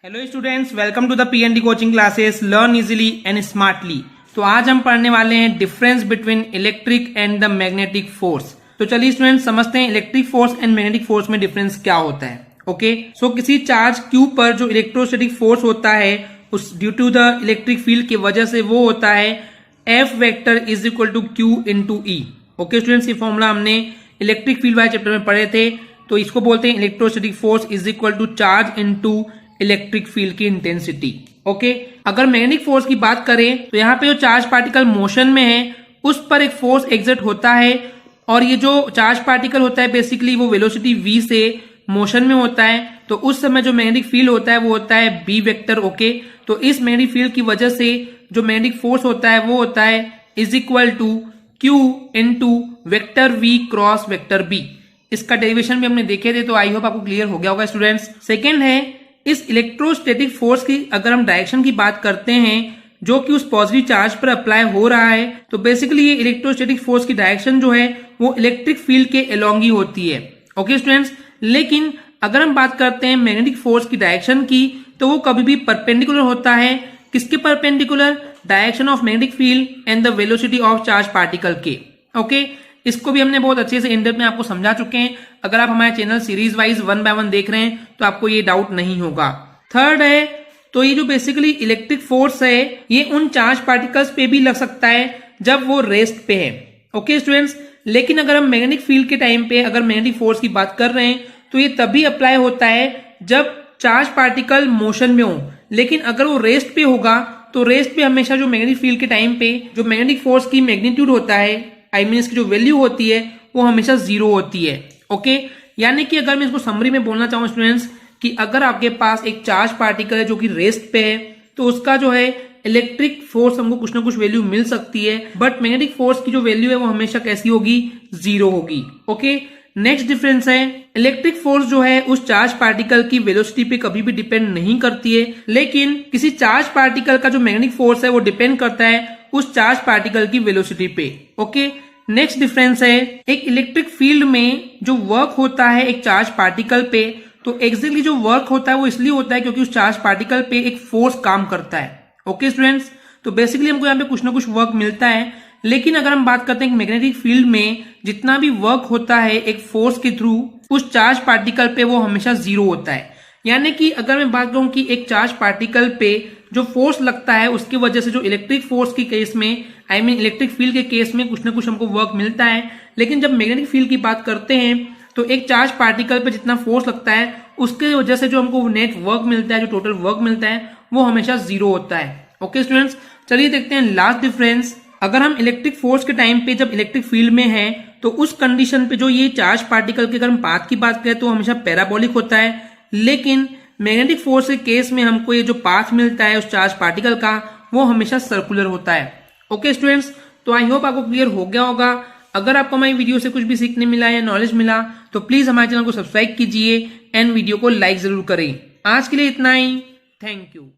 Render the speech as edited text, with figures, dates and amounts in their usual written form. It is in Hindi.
Hello students, welcome to the PND coaching classes learn easily and smartly. तो आज हम पढ़ने वाले हैं difference between electric and the magnetic force. तो चलिए स्टूडेंट्स समझते हैं electric force and magnetic force में डिफरेंस क्या होता है। ओके, सो किसी चार्ज क्यू पर जो इलेक्ट्रोस्टैटिक फोर्स होता है उस due to the electric field की वजह से वो होता है F vector is equal to Q into E. Okay students, ये फॉर्मूला हमने इलेक्ट्रिक फील्ड वाले चैप्टर में पढ़े थे। तो इसको बोलते हैं electrostatic force is equal to charge into electric field की इंटेंसिटी। ओके, अगर मैग्नेटिक फोर्स की बात करें तो यहाँ पे जो चार्ज पार्टिकल मोशन में है उस पर एक फोर्स एग्जर्ट होता है और ये जो चार्ज पार्टिकल होता है बेसिकली वो वेलोसिटी v से मोशन में होता है। तो उस समय जो मैग्नेटिक फील्ड होता है वो होता है b वेक्टर। ओके, तो इस मैग्नेटिक फील्ड की वजह से जो मैग्नेटिक फोर्स होता है वो होता है is equal to q into vector v cross vector b। इसका डेरिवेशन भी हमने देखे थे, तो आई होप आपको क्लियर हो गया होगा स्टूडेंट्स। सेकेंड है, इस इलेक्ट्रोस्टैटिक फोर्स की अगर हम डायरेक्शन की बात करते हैं जो कि उस पॉजिटिव चार्ज पर अप्लाई हो रहा है, तो बेसिकली ये इलेक्ट्रोस्टैटिक फोर्स की डायरेक्शन जो है वो इलेक्ट्रिक फील्ड के अलोंग ही होती है। ओके स्टूडेंट्स, लेकिन अगर हम बात करते हैं मैग्नेटिक फोर्स की डायरेक्शन की तो वो कभी भी परपेंडिकुलर होता है। किसके perpendicular? Direction of magnetic field and the velocity of charge particle के। ओके, इसको भी हमने बहुत अच्छे से इन डेप्थ में आपको समझा चुके हैं। अगर आप हमारे चैनल सीरीज वाइज 1 बाय 1 देख रहे हैं तो आपको ये डाउट नहीं होगा। थर्ड है, तो ये जो बेसिकली इलेक्ट्रिक फोर्स है ये उन चार्ज पार्टिकल्स पे भी लग सकता है जब वो रेस्ट पे है। ओके स्टूडेंट्स, लेकिन अगर हम मैग्नेटिक फील्ड के टाइम पे अगर मैग्नेटिक फोर्स की बात कर रहे हैं तो ये तभी अप्लाई होता है जब चार्ज पार्टिकल मोशन में हो। लेकिन अगर वो रेस्ट पे होगा तो रेस्ट पे हमेशा जो मैग्नेटिक फील्ड के टाइम पे जो मैग्नेटिक फोर्स की मैग्नीट्यूड होता है, आई मीन इसकी जो वैल्यू होती है वो हमेशा 0 होती है। ओके, यानी कि अगर मैं इसको समरी में बोलना चाहूँ स्टूडेंट्स कि अगर आपके पास एक चार्ज पार्टिकल है जो कि रेस्ट पे है तो उसका जो है इलेक्ट्रिक फोर्स हमको कुछ ना कुछ वैल्यू मिल सकती है, बट मैग्नेटिक फोर्स की जो वैल्यू है वो हमेशा कैसी होगी? 0 होगी। ओके, नेक्स्ट डिफरेंस है, इलेक्ट्रिक फोर्स जो है उस चार्ज पार्टिकल की वेलोसिटी पे कभी भी डिपेंड नहीं करती है, लेकिन किसी चार्ज पार्टिकल का जो मैग्नेटिक फोर्स है वो डिपेंड करता है उस चार्ज पार्टिकल की वेलोसिटी पे। ओके, नेक्स्ट डिफरेंस है, एक इलेक्ट्रिक फील्ड में जो वर्क होता है एक चार्ज पार्टिकल पे, तो एग्जैक्टली जो वर्क होता है वो इसलिए होता है क्योंकि उस चार्ज पार्टिकल पे एक फोर्स काम करता है। ओके स्टूडेंट्स, तो बेसिकली हमको यहाँ पे कुछ ना कुछ वर्क मिलता है। लेकिन अगर हम बात करते हैं मैग्नेटिक फील्ड में जितना भी वर्क होता है एक फोर्स के थ्रू उस चार्ज पार्टिकल पे वो हमेशा 0 होता है। यानी कि अगर मैं बात करूं कि एक चार्ज पार्टिकल पे जो फोर्स लगता है उसकी वजह से जो इलेक्ट्रिक फोर्स के केस में, आई मीन इलेक्ट्रिक फील्ड के केस में कुछ ना कुछ हमको वर्क मिलता है। लेकिन जब मैग्नेटिक फील्ड की बात करते हैं तो एक चार्ज पार्टिकल पे जितना फोर्स लगता है उसके वजह से जो हमको नेट वर्क मिलता है, जो टोटल वर्क मिलता है वो हमेशा 0 होता है। ओके स्टूडेंट्स, चलिए देखते हैं लास्ट डिफरेंस। अगर हम इलेक्ट्रिक फोर्स के टाइम पे जब इलेक्ट्रिक फील्ड में है तो उस कंडीशन पे जो ये चार्ज पार्टिकल के अगर हम पाथ की बात करें तो हमेशा पैराबोलिक होता है, लेकिन मैग्नेटिक फोर्स के केस में हमको ये जो पाथ मिलता है उस चार्ज पार्टिकल का वो हमेशा सर्कुलर होता है। ओके स्टूडेंट्स, तो आई होप आपको क्लियर हो गया होगा। अगर आपको हमारी वीडियो से कुछ भी सीखने मिला या नॉलेज मिला तो प्लीज हमारे चैनल को सब्सक्राइब कीजिए एंड वीडियो को लाइक जरूर करें। आज के लिए इतना ही, थैंक यू।